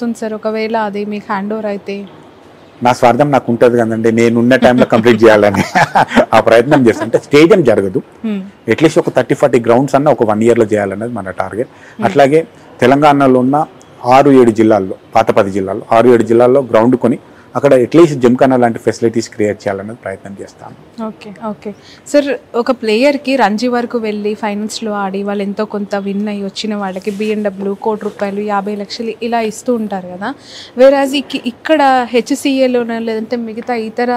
వస్తుంది సార్ ఒకవేళ అది మీకు హ్యాండ్ ఓవర్ అయితే? నా స్వార్థం నాకు ఉంటుంది కదండి, నేను ఉన్న టైంలో కంప్లీట్ చేయాలని ఆ ప్రయత్నం చేస్తాను. అంటే స్టేడియం జరగదు, అట్లీస్ట్ ఒక 30-40 గ్రౌండ్స్ అన్న ఒక 1 yearలో చేయాలన్నది మన టార్గెట్. అట్లాగే తెలంగాణలో ఉన్న 6-7 జిల్లాల్లో, పాత 10 జిల్లాల్లో 6-7 జిల్లాల్లో గ్రౌండ్ కొని అక్కడ అట్లీస్ట్ జిమ్ఖానా లాంటి ఫెసిలిటీస్ క్రియేట్ చేయాలన్నది ప్రయత్నం చేస్తాను. ఓకే ఓకే సార్, ఒక ప్లేయర్కి రంజీ వరకు వెళ్ళి ఫైనల్స్లో ఆడి వాళ్ళు ఎంతో కొంత విన్ అయ్యి వచ్చిన వాళ్ళకి BMW, ₹1,00,00,000, 50 లక్షలు ఇలా ఇస్తూ ఉంటారు కదా. వేరాజ్ ఇక్కడ HCAలోనే లేదంటే మిగతా ఇతర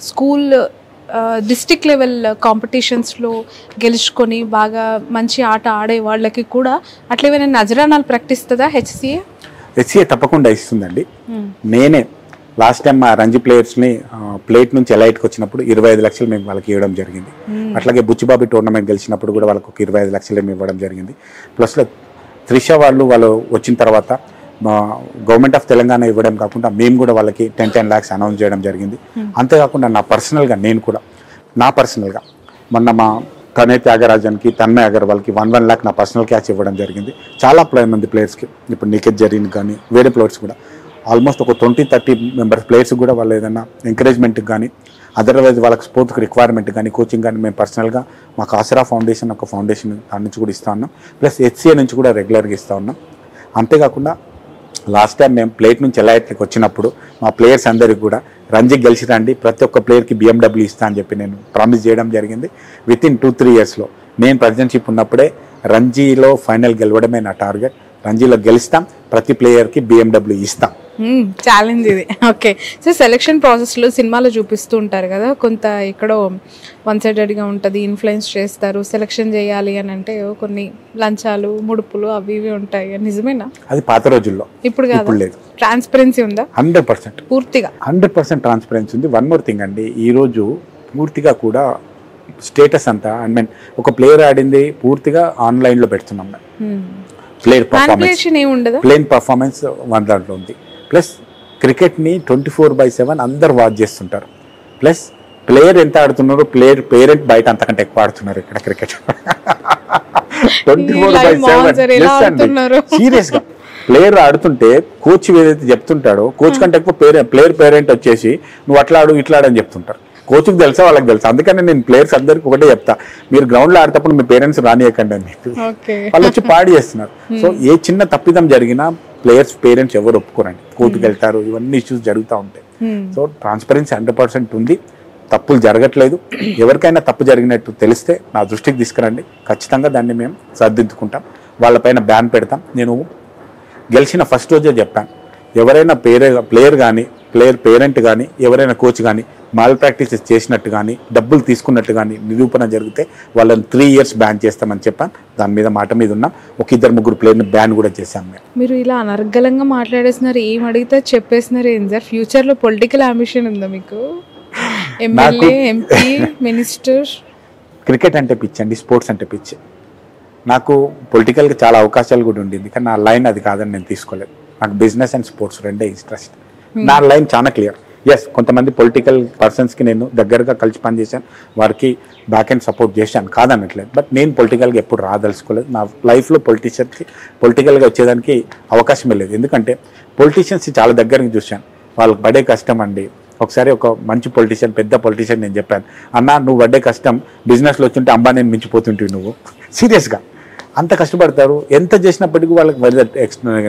స్కూల్ డిస్ట్రిక్ట్ లెవెల్ కాంపిటీషన్స్లో గెలుచుకొని బాగా మంచి ఆట ఆడే వాళ్ళకి కూడా అట్లా ఏమైనా నజరానాలు ప్రకటిస్తుందా HCA? HCA తప్పకుండా ఇస్తుందండి. నేనే లాస్ట్ టైం మా రంజీ ప్లేయర్స్ని ప్లేట్ నుంచి ఎలైట్కి వచ్చినప్పుడు 25 లక్షలు మేము వాళ్ళకి ఇవ్వడం జరిగింది. అట్లాగే బుచ్చిబాబు టోర్నమెంట్ గెలిచినప్పుడు కూడా వాళ్ళకి ఒక 25 లక్షలు మేము ఇవ్వడం జరిగింది. ప్లస్ త్రిష వాళ్ళు వచ్చిన తర్వాత గవర్నమెంట్ ఆఫ్ తెలంగాణ ఇవ్వడం కాకుండా మేము కూడా వాళ్ళకి 10 lakhs అనౌన్స్ చేయడం జరిగింది. అంతేకాకుండా నేను కూడా నా పర్సనల్గా మొన్న మా కనే త్యాగరాజన్కి, తన్మయ్ అగర్వాల్కి 1 lakh నా పర్సనల్ క్యాష్ ఇవ్వడం జరిగింది. చాలా మంది ప్లేయర్స్కి, ఇప్పుడు నిఖిత్ జరీన్ కానీ వేరే ప్లేయర్స్ కూడా ఆల్మోస్ట్ ఒక 20-30 మెంబర్స్ ప్లేయర్స్ కూడా వాళ్ళు ఏదైనా ఎంకరేజ్మెంట్కి కానీ అదర్వైజ్ వాళ్ళకి స్పోర్ట్స్కి రిక్వైర్మెంట్ కానీ కోచింగ్ కానీ మేము పర్సనల్గా మాకు ఆసరా ఫౌండేషన్ ఒక ఫౌండేషన్ దాని నుంచి కూడా ఇస్తూ ఉన్నాం. ప్లస్ HCA నుంచి కూడా రెగ్యులర్గా ఇస్తూ ఉన్నాం. అంతేకాకుండా లాస్ట్ టైం మేము ప్లేట్ నుంచి ఎలైట్కి వచ్చినప్పుడు మా ప్లేయర్స్ అందరికీ కూడా రంజీ గెలిచి రండి, ప్రతి ఒక్క ప్లేయర్కి BMW ఇస్తా అని చెప్పి నేను ప్రామిస్ చేయడం జరిగింది. వితిన్ 2-3 yearsలో నేను ప్రెసిడెంట్షిప్ ఉన్నప్పుడే రంజీలో ఫైనల్ గెలవడమే నా టార్గెట్. రంజీలో గెలుస్తాం, ప్రతి ప్లేయర్కి BMW ఇస్తాం. ఛాలెంజ్ ఇది. ఓకే సో సెలెక్షన్ ప్రాసెస్లో సినిమాలో చూపిస్తూ ఉంటారు కదా, కొంత ఎక్కడో 1-sidedగా ఉంటుంది, ఇన్ఫ్లుయెన్స్ చేస్తారు. సెలెక్షన్ చేయాలి అని అంటే కొన్ని లంచాలు, ముడుపులు అవి ఇవి ఉంటాయి, నిజమేనా? అది పాత రోజుల్లో, ఇప్పుడు కాదు. ట్రాన్స్పరెన్సీ ఉందా? 100% పూర్తిగా 100% ట్రాన్స్పరెన్సీ ఉంది. వన్ మోర్ థింగ్ అండి, ఈరోజు పూర్తిగా కూడా స్టేటస్ అంతా ఒక ప్లేయర్ ఆడింది పూర్తిగా ఆన్లైన్లో పెడుతున్నాం. ప్లేన్ పర్ఫార్మెన్స్ వన్ దాంట్లో ఉంది. ప్లస్ క్రికెట్ని 24/7 అందరు వాచ్ చేస్తుంటారు. ప్లస్ ప్లేయర్ ఎంత ఆడుతున్నారు, పేరెంట్ బయట అంతకంటే ఎక్కువ ఆడుతున్నారు ఇక్కడ క్రికెట్. 24/7 సీరియస్గా ప్లేయర్ ఆడుతుంటే కోచ్ ఏదైతే చెప్తుంటాడో కోచ్ కంటే ఎక్కువ ప్లేయర్ పేరెంట్ వచ్చేసి నువ్వు అట్లా ఆడు ఇట్లా ఆడని చెప్తుంటారు. కోచ్కి తెలుసా, వాళ్ళకి తెలుసా. అందుకని నేను ప్లేయర్స్ అందరికి ఒకటే చెప్తా, మీరు గ్రౌండ్లో ఆడేటప్పుడు మీ పేరెంట్స్ రానియకండి అని చెప్పి వాళ్ళు వచ్చి పాడి చేస్తున్నారు. సో ఏ చిన్న తప్పిదం జరిగినా పేరెంట్స్ ఎవరు ఒప్పుకోరండి, కోర్టుకు వెళ్తారు, ఇవన్నీ ఇష్యూస్ జరుగుతూ ఉంటాయి. సో ట్రాన్స్పరెన్సీ 100% ఉంది, తప్పులు జరగట్లేదు. ఎవరికైనా తప్పు జరిగినట్టు తెలిస్తే నా దృష్టికి తీసుకురండి, ఖచ్చితంగా దాన్ని మేము సర్దిద్దుకుంటాం, వాళ్ళపైన బ్యాన్ పెడతాం. నేను గెలిచిన ఫస్ట్ రోజే చెప్పాను, ఎవరైనా ప్లేయర్ కానీ పేరెంట్ కానీ ఎవరైనా కోచ్ కానీ మాల్ ప్రాక్టీసెస్ చేసినట్టు కానీ డబ్బులు తీసుకున్నట్టు కానీ నిరూపణ జరిగితే వాళ్ళని 3 years బ్యాన్ చేస్తామని చెప్పాను. దాని మీద మాట మీద ఉన్నాం. ఒక 2-3 ప్లేయర్ని బ్యాన్ కూడా చేశాం. మీరు ఇలా అనర్గళంగా మాట్లాడేస్తున్నారు, ఏం అడిగితే చెప్పేస్తున్నారు. ఏం సార్ ఫ్యూచర్లో పొలిటికల్ అంబిషన్ ఉందా మీకు? MLA, MP, minister? క్రికెట్ అంటే పిచ్చి అండి, స్పోర్ట్స్ అంటే పిచ్చి. నాకు పొలిటికల్గా చాలా అవకాశాలు కూడా ఉండింది, కానీ నా లైన్ అది కాదని నేను తీసుకోలేదు. నాకు బిజినెస్ అండ్ స్పోర్ట్స్ రెండే ఇంట్రెస్ట్. నా లైన్ చాలా క్లియర్. ఎస్, కొంతమంది పొలిటికల్ పర్సన్స్కి నేను దగ్గరగా కలిసి పనిచేశాను, వారికి బ్యాక్ అండ్ సపోర్ట్ చేశాను, కాదనట్లేదు. బట్ నేను పొలిటికల్గా ఎప్పుడు రాదలుచుకోలేదు. నా లైఫ్లో పొలిటికల్గా వచ్చేదానికి అవకాశమే లేదు. ఎందుకంటే పొలిటీషియన్స్ చాలా దగ్గరికి చూశాను, వాళ్ళకి పడే కష్టం అండి. ఒకసారి ఒక మంచి పొలిటీషియన్, పెద్ద పొలిటీషియన్ నేను చెప్పాను, అన్న నువ్వు పడ్డే కష్టం బిజినెస్లో వచ్చుంటే అంబానీని మించిపోతుంటివి నువ్వు. సీరియస్గా అంత కష్టపడతారు, ఎంత చేసినప్పటికీ వాళ్ళకి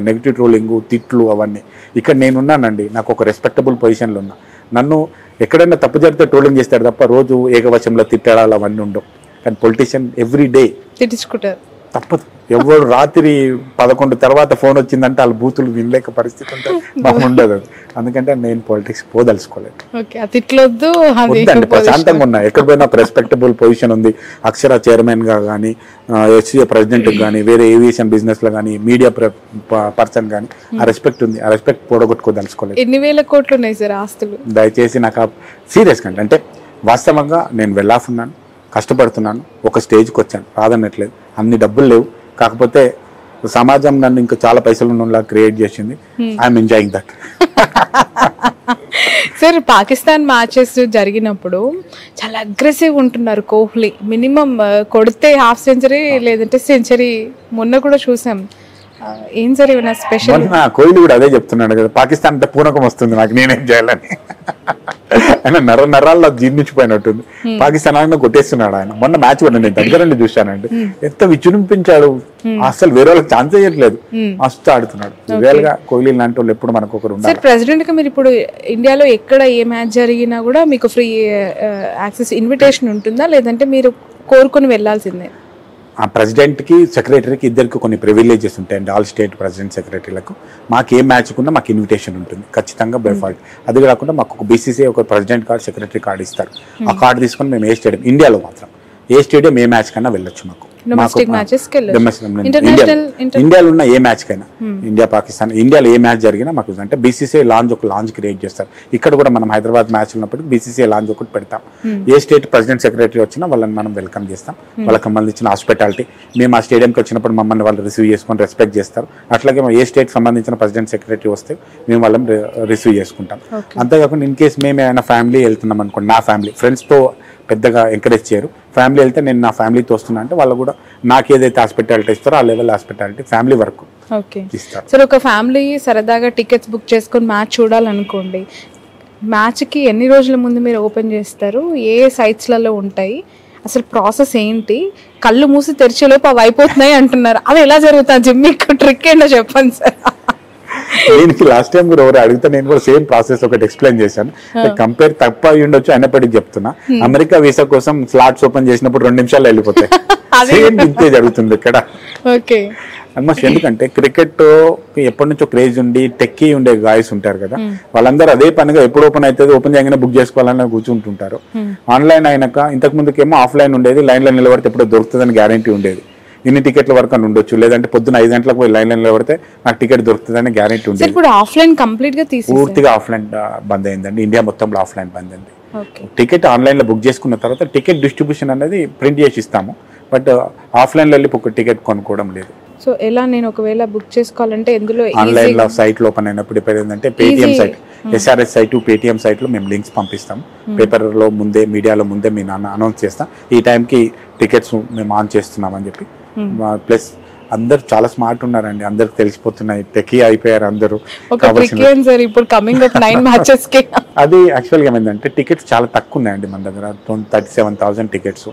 నెగిటివ్ ట్రోలింగ్, తిట్లు అవన్నీ. ఇక్కడ నేనున్నానండి, నాకు ఒక రెస్పెక్టబుల్ పొజిషన్లో ఉన్నా. నన్ను ఎక్కడైనా తప్పు జరిగితే ట్రోలింగ్ చేస్తారు తప్ప రోజు ఏకవచంలో తిట్టడాలు అవన్నీ ఉండవు. కానీ పొలిటీషియన్ ఎవ్రీ డే తిట్టించుకుంటారు, తప్పదు. ఎవరు రాత్రి 11 తర్వాత ఫోన్ వచ్చిందంటే వాళ్ళు బూతులు వినలేక పరిస్థితి ఉంటే బాగుండదు. అందుకంటే నేను పాలిటిక్స్ పోదలుచుకోలేదు. ప్రశాంతంగా ఉన్నా, ఎక్కడ పోయినా రెస్పెక్టబుల్ పొజిషన్ ఉంది. అక్షర చైర్మన్గా కానీ, HCA ప్రెసిడెంట్కి కానీ, వేరే ఏవియేషన్ బిజినెస్లో కానీ, మీడియా పర్సన్ కానీ ఆ రెస్పెక్ట్ ఉంది. ఆ రెస్పెక్ట్ పోడగొట్టుకోదలుచుకోలేదు. ఎన్ని వేల కోట్లు ఉన్నాయి సార్ ఆస్తులు? దయచేసి నాకు సీరియస్గా అంటే వాస్తవంగా నేను వెళ్ళాఫున్నాను, కష్టపడుతున్నాను, ఒక స్టేజ్కి వచ్చాను, రాదన్నట్లేదు. అన్ని డబ్బులు లేవు, కాకపోతే సమాజం నన్ను ఇంకా చాలా పైసలు ఉన్నలా క్రియేట్ చేసింది. I'm enjoying that. Sir Pakistan matches జరిగినప్పుడు చాలా అగ్రెసివ్ ఉంటున్నారు కోహ్లీ. మినిమం కొడితే హాఫ్ సెంచరీ లేదంటే సెంచరీ. మొన్న కూడా చూసాం ఏం సార్ ఏమైనా స్పెషల్? కోహ్లీ కూడా అదే చెప్తున్నాడు కదా, పాకిస్తాన్ అంటే పూనకం వస్తుంది నాకు, నేనేం చేయాలని. ఆయన నరాల్లో జీర్ణించిపోయినట్టుంది. పాకిస్తాన్ ఆయన కొట్టేస్తున్నాడు ఆయన. మొన్న మ్యాచ్ కూడా నేను దగ్గర నుండి చూశానండి, ఎంత విజృంభించాడు, అసలు వేరే వాళ్ళకి ఛాన్స్ ఇవ్వట్లేదు, మస్తు ఆడుతున్నాడు. రియల్ గా కోహ్లీ లాంటి వాళ్ళు ఎప్పుడు మనకు ఒకరు ఉన్నారు. ప్రెసిడెంట్ గా మీరు ఇప్పుడు ఇండియాలో ఎక్కడ ఏ మ్యాచ్ జరిగినా కూడా మీకు ఫ్రీ యాక్సెస్ ఇన్విటేషన్ ఉంటుందా, లేదంటే మీరు కోరుకొని వెళ్ళాల్సిందే? ఆ ప్రెసిడెంట్కి సెక్రటరీకి ఇద్దరికి కొన్ని ప్రివిలేజెస్ ఉంటాయండి, ఆల్ స్టేట్ ప్రెసిడెంట్ సెక్రటరీలకు. మాకు ఏ మ్యాచ్ కున్నా మాకు ఇన్విటేషన్ ఉంటుంది ఖచ్చితంగా బై ఫాల్ట్. అది కాకుండా మాకు ఒక బీసీసీ ఒక ప్రెసిడెంట్ కార్డ్, సెక్రటరీ కార్డు ఇస్తారు. ఆ కార్డు తీసుకొని మేము ఏ స్టేడియం, ఇండియాలో మాత్రం ఏ స్టేడియం ఏ మ్యాచ్ కన్నా వెళ్ళొచ్చు. మాకు ఇండియాలో ఉన్న ఏ మ్యాచ్ కైనా, ఇండియా పాకిస్తాన్, ఇండియాలో ఏ మ్యాచ్ జరిగినా మాకు అంటే బీసీసీ లాంజ్ ఒక లాంజ్ క్రియేట్ చేస్తారు. ఇక్కడ కూడా మనం హైదరాబాద్ మ్యాచ్ ఉన్నప్పుడు బీసీసీ లాంజ్ ఒకటి పెడతాం. ఏ స్టేట్ ప్రెసిడెంట్ సెక్రటరీ వచ్చినా వాళ్ళని మనం వెల్కమ్ చేస్తాం. వాళ్ళకి సంబంధించిన హాస్పిటాలిటీ, మేము ఆ స్టేడియంకి వచ్చినప్పుడు మమ్మల్ని వాళ్ళు రిసీవ్ చేసుకొని రెస్పెక్ట్ చేస్తారు. అట్లాగే ఏ స్టేట్ సంబంధించిన ప్రెసిడెంట్ సెక్రటరీ వస్తే మేము వాళ్ళని రిసీవ్ చేసుకుంటాం. అంతేకాకుండా ఇన్ కేసు మేము ఏమైనా ఫ్యామిలీ వెళ్తున్నాం అనుకోండి, నా ఫ్యామిలీ ఫ్రెండ్స్తో పెద్దగా ఎంకరేజ్ చేయరు. ఫ్యామిలీ వెళ్తే నేను నా ఫ్యామిలీతో వస్తున్నా అంటే వాళ్ళు కూడా నాకు ఏదైతే హాస్పిటాలిటీ ఇస్తారో ఆ లెవెల్ హాస్పిటాలిటీ ఫ్యామిలీ వరకు ఇస్తారు. సార్ ఒక ఫ్యామిలీ సరదాగా టికెట్స్ బుక్ చేసుకొని మ్యాచ్ చూడాలనుకోండి, మ్యాచ్కి ఎన్ని రోజుల ముందు మీరు ఓపెన్ చేస్తారు, ఏ సైట్స్లలో ఉంటాయి, అసలు ప్రాసెస్ ఏంటి? కళ్ళు మూసి తెరిచేలోపు అవి అయిపోతున్నాయి అంటున్నారు, అది ఎలా జరుగుతుంది? మీకు ట్రిక్ ఏంటో చెప్పండి సార్. దీనికి లాస్ట్ టైం కూడా ఎవరు అడిగితే నేను కూడా సేమ్ ప్రాసెస్ ఒకటి ఎక్స్ప్లెయిన్ చేశాను. కంపేర్ తప్ప అయి ఉండొచ్చు, అయినప్పటికీ చెప్తున్నా. అమెరికా వీసా కోసం స్లాట్స్ ఓపెన్ చేసినప్పుడు 2 నిమిషాల్లో వెళ్ళిపోతాయి. సేమ్ ఇంతే జరుగుతుంది ఇక్కడ ఆల్మోస్ట్. ఎందుకంటే క్రికెట్ ఎప్పటి నుంచో క్రేజ్ ఉండి టెక్కీ ఉండే గాయస్ ఉంటారు కదా, వాళ్ళందరూ అదే పనిగా ఎప్పుడు ఓపెన్ అవుతుంది, ఓపెన్ చేయగానే బుక్ చేసుకోవాలని కూర్చుంటుంటారు. ఆన్లైన్ అయినాక ఇంతకు ముందుకేమో ఆఫ్లైన్ ఉండేది, లైన్లో నిలబడితే ఎప్పుడో దొరుకుతుందని గ్యారంటీ ఉండేది. ఇన్ని టికెట్ల వరకు అని ఉండొచ్చు, లేదంటే పొద్దున 5 గంటలకు పోయి లైన్ నిలబడితే నాకు టికెట్ దొరుకుతుందని గ్యారెంటీ ఉండేది. ఇప్పుడు ఆఫ్లైన్ కంప్లీట్ గా పూర్తిగా ఆఫ్లైన్ బంద్ అయిందండి, ఇండియా మొత్తంలో ఆఫ్లైన్ బంద్ అయింది. టికెట్ ఆన్లైన్ లో బుక్ చేసుకున్న తర్వాత టికెట్ డిస్ట్రిబ్యూషన్ అనేది ప్రింట్ చేసి ఇస్తాము, బట్ ఆఫ్లైన్ లో వెళ్ళి ఒక టికెట్ కొనుక్కోవడం లేదు. సో ఎలా నేను ఒకవేళ బుక్ చేసుకోవాలంటే ఎందులో ఆన్లైన్ లో సైట్ లో ఓపెన్ అయినప్పుడు ఇప్పుడు ఏంటంటే Paytm site, SRS site, Paytm site లో మేము లింక్స్ పంపిస్తాం. పేపర్ లో ముందే, మీడియాలో ముందే మేము అనౌన్స్ చేస్తాం ఈ టైంకి టికెట్స్ మేము ఆన్ చేస్తున్నాం అని చెప్పి. ప్లస్ అందరు చాలా స్మార్ట్ ఉన్నారండి, అందరికి తెలిసిపోతున్నాయి, టెకీ అయిపోయారు అందరూ. అది యాక్చువల్గా ఏమైందంటే టికెట్స్ చాలా తక్కువ ఉన్నాయండి మన దగ్గర, 37,000 టికెట్స్.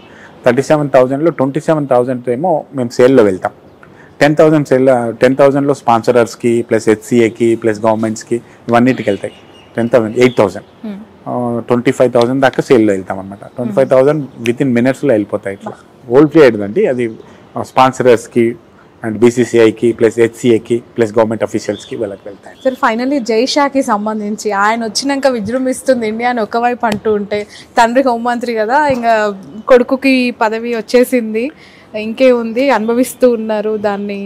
37,000లో 27,000 ఏమో మేము సేల్లో వెళ్తాం. 10,000 సేల్, 10,000లో స్పాన్సరర్స్కి ప్లస్ హెచ్సిఏకి ప్లస్ గవర్నమెంట్స్కి ఇవన్నిటికి వెళ్తాయి. 10,000 8,000 25,000 దాకా సేల్లో వెళ్తాం అనమాట. 25,000 విత్ ఇన్ మినిట్స్లో వెళ్ళిపోతాయి. ఇట్లా ఓల్డ్ పీరియడ్ అండి అది. స్పాన్సరర్స్కి అండ్ బీసీసీఐకి ప్లస్ హెచ్సిఏకి ప్లస్ గవర్నమెంట్ అఫీషియల్స్కి వీళ్ళకి వెళ్తాయి. సార్ ఫైనల్లీ జైషాకి సంబంధించి ఆయన వచ్చినాక విజృంభిస్తుంది ఇండియా అని ఒకవైపు అంటూ ఉంటే, తండ్రి హోంమంత్రి కదా, ఇంకా కొడుకుకి పదవి వచ్చేసింది, ఇంకే ఉంది, అనుభవిస్తూ ఉన్నారు దాన్ని,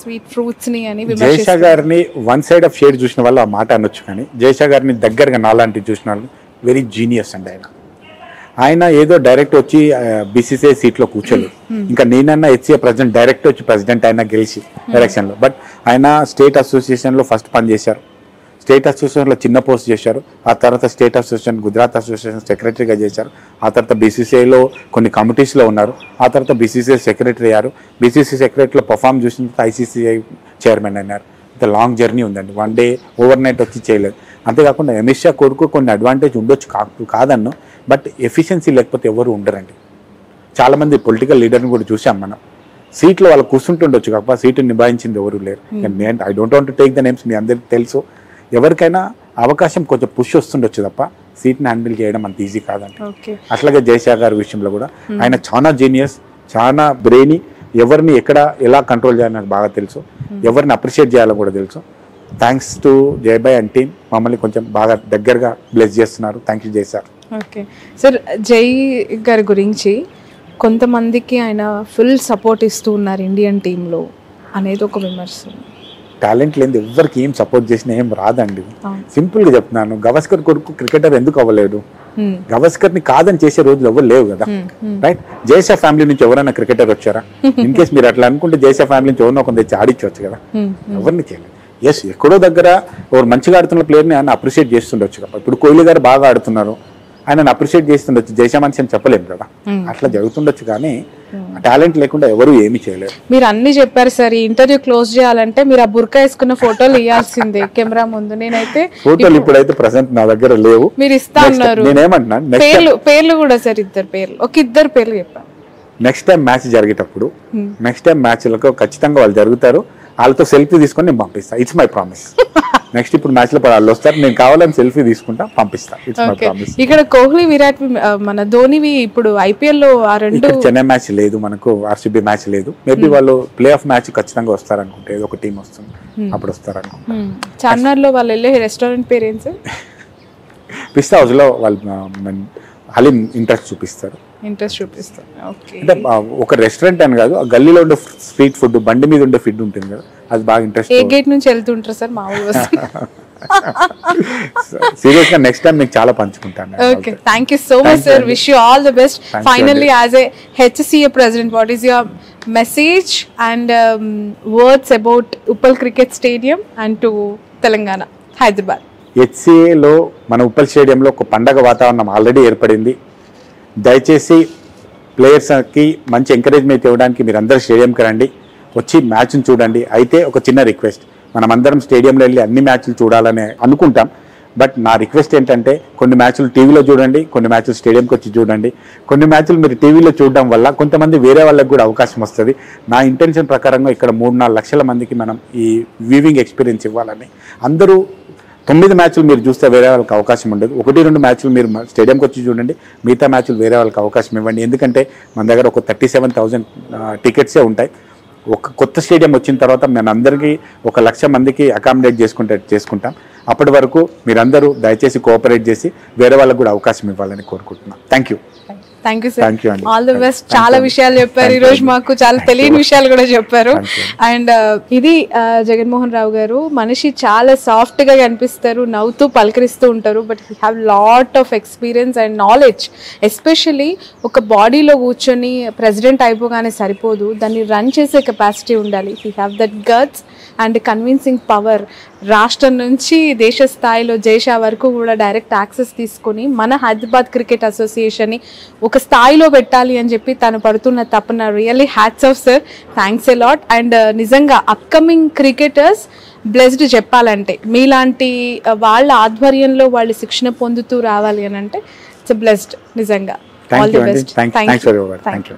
స్వీట్ ఫ్రూట్స్ ని అని. జైషా గారిని వన్ సైడ్ ఆఫ్ షేడ్ చూసిన వాళ్ళు ఆ మాట అనొచ్చు, కానీ జైషా గారిని దగ్గరగా నాలాంటి చూసిన వాళ్ళు వెరీ జీనియస్ అండి. ఆయన ఏదో డైరెక్ట్ వచ్చి బీసీసీఐ సీట్లో కూర్చోలేదు. ఇంకా నేనన్నా హెచ్సిఏ ప్రెసిడెంట్ డైరెక్ట్ వచ్చి ప్రెసిడెంట్ అయినా గెలిచి ఎలక్షన్లో, బట్ ఆయన స్టేట్ అసోసియేషన్లో ఫస్ట్ పని చేశారు. స్టేట్ అసోసియేషన్లో చిన్న పోస్ట్ చేశారు. ఆ తర్వాత స్టేట్ అసోసియేషన్, గుజరాత్ అసోసియేషన్ సెక్రటరీగా చేశారు. ఆ తర్వాత బీసీసీఐలో కొన్ని కమిటీస్లో ఉన్నారు. ఆ తర్వాత బీసీసీఐ సెక్రటరీ అయ్యారు. బీసీసీ సెక్రటరీలో పర్ఫామ్ చూసిన తర్వాత ఐసీసీఐ చైర్మన్ అయినారు. ఇంత లాంగ్ జర్నీ ఉందండి, వన్ డే ఓవర్ నైట్ వచ్చి చేయలేదు. అంతేకాకుండా అమిత్ షా కొడుకు కొన్ని అడ్వాంటేజ్ ఉండొచ్చు, కాదన్ను, బట్ ఎఫిషియన్సీ లేకపోతే ఎవరు ఉండరండి. చాలామంది పొలిటికల్ లీడర్ని కూడా చూసాం మనం, సీట్లో వాళ్ళు కూర్చుంటుండొచ్చు కాకపోతే సీటు నిభాయించింది ఎవరు లేరు. I don't want to take the names, మీ అందరికి తెలుసు. ఎవరికైనా అవకాశం కొంచెం పుష్ వస్తుండొచ్చు తప్ప సీట్ని హ్యాండిల్ చేయడం అంత ఈజీ కాదండి. అట్లాగే జైషా గారి విషయంలో కూడా ఆయన చాలా జీనియస్, చాలా బ్రెయినీ, ఎవరిని ఎక్కడ ఎలా కంట్రోల్ చేయాలని బాగా తెలుసు, ఎవరిని అప్రిషియేట్ చేయాలని కూడా తెలుసు. థ్యాంక్స్ టు జయబాయ్ అండ్ టీమ్, మమ్మల్ని కొంచెం బాగా దగ్గరగా బ్లెస్ చేస్తున్నారు. థ్యాంక్ యూ జై సార్. ఓకే సార్, జై గారి గురించి కొంతమందికి ఆయన ఫుల్ సపోర్ట్ ఇస్తూ ఉన్నారు ఇండియన్ టీంలో అనేది ఒక విమర్శ. టాలెంట్ లేని ఎవరికి ఏం సపోర్ట్ చేసినా ఏం రాదండి. సింపుల్గా చెప్తున్నాను, గవాస్కర్ కొడుకు క్రికెటర్ ఎందుకు అవ్వలేడు? గవాస్కర్ని కాదని చేసే రోజులు ఎవరు లేవు కదా, రైట్? జైషా ఫ్యామిలీ నుంచి ఎవరైనా క్రికెటర్ వచ్చారా? ఇన్ కేస్ మీరు అట్లా అనుకుంటే జైషా ఫ్యామిలీ నుంచి ఎవరినో కొంత తెచ్చి ఆడించవచ్చు కదా, ఎవరిని చేయలేదు. ఎస్, ఎక్కడో దగ్గర ఎవరు మంచిగా ఆడుతున్న ప్లేయర్ని ఆయన అప్రిషియేట్ చేస్తుండొచ్చు కదా. ఇప్పుడు కోహ్లీ గారు బాగా ఆడుతున్నారు, ఆయనను అప్రిషియేట్ చేస్తుండొచ్చు, జయశామనిషి అని చెప్పలేము కదా, అట్లా జరుగుతుండొచ్చు. కానీ టాలెంట్ లేకుండా ఎవరు ఏమీ చేయలేరు. మీరు అన్ని చెప్పారు సార్. ఈ ఇంటర్వ్యూ క్లోజ్ చేయాలంటే మీరు ఆ బుర్కా వేసుకున్న ఫోటోలు ఇవ్వాల్సిందే కెమెరా ముందు. నేనైతే ఫోటోలు ఇప్పుడైతే ప్రెసెంట్ నా దగ్గర లేవు. మీరు ఇస్తా ఉన్నారు. నేనేమంటున్నాను, పేర్లు కూడా సార్, ఇద్దరు పేర్లు చెప్పాను. నెక్స్ట్ టైం మ్యాచ్ జరిగేటప్పుడు, నెక్స్ట్ టైం మ్యాచ్లకు ఖచ్చితంగా వాళ్ళు జరుగుతారు, వాళ్ళతో సెల్ఫీ తీసుకొని నేను పంపిస్తాను. It's my promise. నెక్స్ట్ ఇప్పుడు మ్యాచ్ లో వాళ్ళు వస్తారు, నేను కావాలని సెల్ఫీ తీసుకుంటా, పంపిస్తా. It's my promise. ఇక్కడ కోహ్లీ, విరాట్, మన ధోనివి ఇప్పుడు ఐపీఎల్ లో ఆ రెండు. చెన్నై మ్యాచ్ లేదు మనకు, ఆర్సీబీ మ్యాచ్ లేదు. మేబీ వాళ్ళు ప్లే ఆఫ్ మ్యాచ్ ఖచ్చితంగా వస్తారు అనుకుంటే, ఏదో ఒక టీం వస్తుంది అప్పుడు వస్తారు అనుకుంటా. చార్మినార్ లో వాళ్ళు వెళ్ళే రెస్టారెంట్ పేరు ఏం సార్? పిస్తా హౌస్ లో వాళ్ళు హలీం ఇంట్రెస్ట్ చూపిస్తారు. అంటే ఒక రెస్టారెంట్ అని కాదు, గల్లీలో ఉండే స్ట్రీట్ ఫుడ్, బండి మీద ఉండే ఫుడ్ ఉంటుంది కదా, అది బాగా ఇంట్రెస్ట్. ఏ గేట్ నుంచి వెళ్తుంటారు సార్ మామూలుగా? సీరియస్ గా నెక్స్ట్ టైం మీకు చాలా పంచుకుంటాను. Okay, thank you so much sir. Wish you all the best. Finally as a HCA president, what is your message and words about Uppal cricket stadium and to Telangana, Hyderabad? హెచ్సిఏలో మన ఉప్పల్ స్టేడియంలో ఒక పండగ వాతావరణం ఆల్రెడీ ఏర్పడింది. దయచేసి ప్లేయర్స్కి మంచి ఎంకరేజ్మెంట్ ఇవ్వడానికి మీరు అందరూ స్టేడియంకి రండి, వచ్చి మ్యాచ్ని చూడండి. అయితే ఒక చిన్న రిక్వెస్ట్, మనం అందరం స్టేడియంలో వెళ్ళి అన్ని మ్యాచ్లు చూడాలని అనుకుంటాం, బట్ నా రిక్వెస్ట్ ఏంటంటే కొన్ని మ్యాచ్లు టీవీలో చూడండి, కొన్ని మ్యాచ్లు స్టేడియంకి వచ్చి చూడండి. కొన్ని మ్యాచ్లు మీరు టీవీలో చూడడం వల్ల కొంతమంది వేరే వాళ్ళకి కూడా అవకాశం వస్తుంది. నా ఇంటెన్షన్ ప్రకారంగా ఇక్కడ 3-4 లక్షల మందికి మనం ఈ వ్యూవింగ్ ఎక్స్పీరియన్స్ ఇవ్వాలని. అందరూ 9 మ్యాచ్లు మీరు చూస్తే వేరే వాళ్ళకి అవకాశం ఉండదు. 1-2 మ్యాచ్లు మీరు స్టేడియంకి వచ్చి చూడండి, మిగతా మ్యాచ్లు వేరే వాళ్ళకి అవకాశం ఇవ్వండి. ఎందుకంటే మన దగ్గర ఒక 37,000 టికెట్సే ఉంటాయి. ఒక కొత్త స్టేడియం వచ్చిన తర్వాత మేము అందరికీ 1,00,000 మందికి అకామిడేట్ చేసుకుంటాం. అప్పటి వరకు మీరందరూ దయచేసి కోఆపరేట్ చేసి వేరే వాళ్ళకి కూడా అవకాశం ఇవ్వాలని కోరుకుంటున్నాను. Thank you. Thank you sir. All the best. చాలా విషయాలు చెప్పారు ఈ రోజు, మాకు చాలా తెలియని విషయాలు కూడా చెప్పారు. అండ్ ఇది జగన్మోహన్ రావు గారు. మనిషి చాలా సాఫ్ట్ గా కనిపిస్తారు, నవ్వుతూ పలకరిస్తూ ఉంటారు, but he have lot of experience and knowledge. Especially ఒక బాడీలో కూర్చొని ప్రెసిడెంట్ అయిపోగానే సరిపోదు, దాన్ని రన్ చేసే కెపాసిటీ ఉండాలి. He have that guts and convincing power. రాష్ట్రం నుంచి దేశ స్థాయిలో జైషా వరకు కూడా డైరెక్ట్ యాక్సెస్ తీసుకొని మన హైదరాబాద్ క్రికెట్ అసోసియేషన్ని ఒక స్థాయిలో పెట్టాలి అని చెప్పి తను పడుతున్న తపన really hats off sir. Thanks a lot. And నిజంగా అప్కమింగ్ క్రికెటర్స్ బ్లెస్డ్ చెప్పాలంటే, మీలాంటి వాళ్ళ ఆధ్వర్యంలో వాళ్ళు శిక్షణ పొందుతూ రావాలి అని అంటే ఇట్స్ బ్లెస్డ్ నిజంగా. All the best. Thank you.